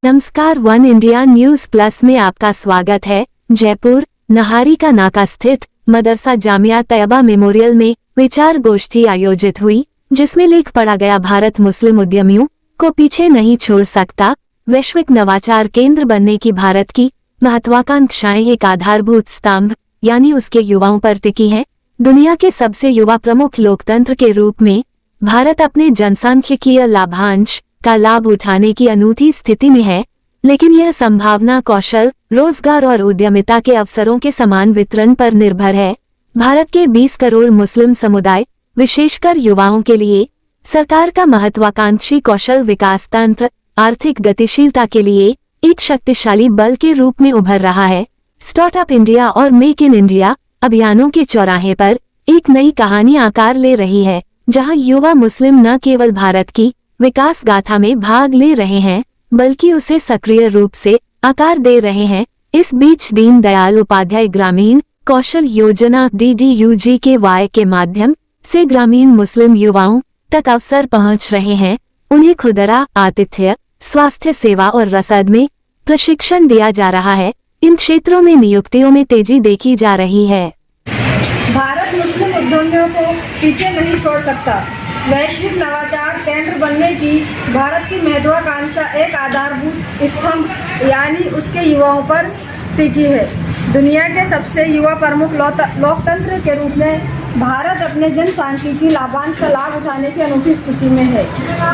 नमस्कार, one India news plus में आपका स्वागत है। जयपुर नहारी का नाका स्थित मदरसा जामिया तैयबा मेमोरियल में विचार गोष्ठी आयोजित हुई, जिसमें लेख पढ़ा गया भारत मुस्लिम उद्यमियों को पीछे नहीं छोड़ सकता। वैश्विक नवाचार केंद्र बनने की भारत की महत्वाकांक्षाएं एक आधारभूत स्तंभ यानी उसके युवाओं पर टिकी हैं। दुनिया के सबसे युवा प्रमुख लोकतंत्र के रूप में भारत अपने जनसांख्यिकीय लाभांश का लाभ उठाने की अनूठी स्थिति में है, लेकिन यह संभावना कौशल, रोजगार और उद्यमिता के अवसरों के समान वितरण पर निर्भर है। भारत के 20 करोड़ मुस्लिम समुदाय, विशेषकर युवाओं के लिए सरकार का महत्वाकांक्षी कौशल विकास तंत्र आर्थिक गतिशीलता के लिए एक शक्तिशाली बल के रूप में उभर रहा है। स्टार्टअप इंडिया और मेक इन इंडिया अभियानों के चौराहे पर एक नई कहानी आकार ले रही है, जहां युवा मुस्लिम न केवल भारत की विकास गाथा में भाग ले रहे हैं, बल्कि उसे सक्रिय रूप से आकार दे रहे हैं। इस बीच दीन दयाल उपाध्याय ग्रामीण कौशल योजना DDUGKY के माध्यम से ग्रामीण मुस्लिम युवाओं तक अवसर पहुंच रहे हैं। उन्हें खुदरा, आतिथ्य, स्वास्थ्य सेवा और रसद में प्रशिक्षण दिया जा रहा है। इन क्षेत्रों में नियुक्तियों में तेजी देखी जा रही है। भारत मुस्लिम उद्यमियों को पीछे नहीं छोड़ सकता। वैश्विक नवाचार केंद्र बनने की भारत की महत्वाकांक्षा एक आधारभूत स्तंभ यानी उसके युवाओं पर टिकी है। दुनिया के सबसे युवा प्रमुख लोकतंत्र के रूप में भारत अपने जनसांख्यिकी लाभांश का लाभ उठाने की अनूठी स्थिति में है,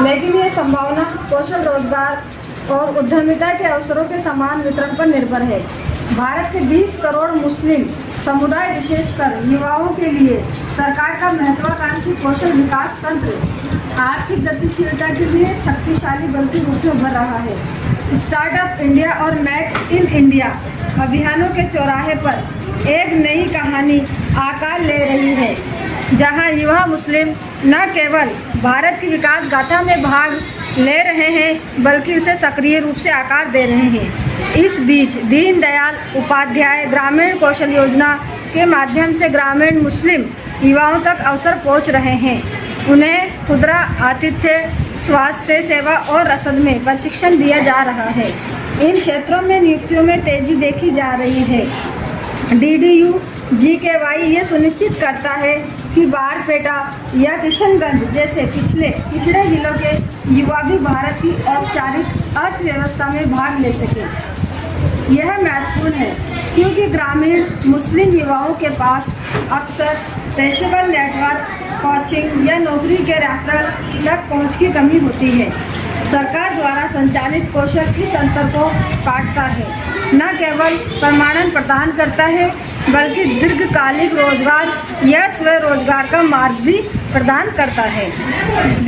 लेकिन ये संभावना कौशल, रोजगार और उद्यमिता के अवसरों के समान वितरण पर निर्भर है। भारत के 20 करोड़ मुस्लिम समुदाय, विशेषकर युवाओं के लिए सरकार का महत्वाकांक्षी कौशल विकास तंत्र आर्थिक गतिशीलता के लिए शक्तिशाली बल के रूप में उभर रहा है। स्टार्टअप इंडिया और मेक इन इंडिया अभियानों के चौराहे पर एक नई कहानी आकार ले रही है, जहां युवा मुस्लिम न केवल भारत की विकास गाथा में भाग ले रहे हैं, बल्कि उसे सक्रिय रूप से आकार दे रहे हैं। इस बीच दीन दयाल उपाध्याय ग्रामीण कौशल योजना के माध्यम से ग्रामीण मुस्लिम युवाओं तक अवसर पहुंच रहे हैं। उन्हें खुदरा, आतिथ्य, स्वास्थ्य सेवा और रसद में प्रशिक्षण दिया जा रहा है। इन क्षेत्रों में नियुक्तियों में तेजी देखी जा रही है। DDUGKY ये सुनिश्चित करता है कि बारपेटा या किशनगंज जैसे पिछड़े जिलों के युवा भी भारत की औपचारिक अर्थव्यवस्था में भाग ले सके। यह महत्वपूर्ण है क्योंकि ग्रामीण मुस्लिम युवाओं के पास अक्सर पेशेवर नेटवर्क, कोचिंग या नौकरी के रेफरल तक पहुंच की कमी होती है। सरकार द्वारा संचालित कौशल इस अंतर को काटता है, न केवल प्रमाणन प्रदान करता है, बल्कि दीर्घकालिक रोजगार या स्वरोजगार का मार्ग भी प्रदान करता है।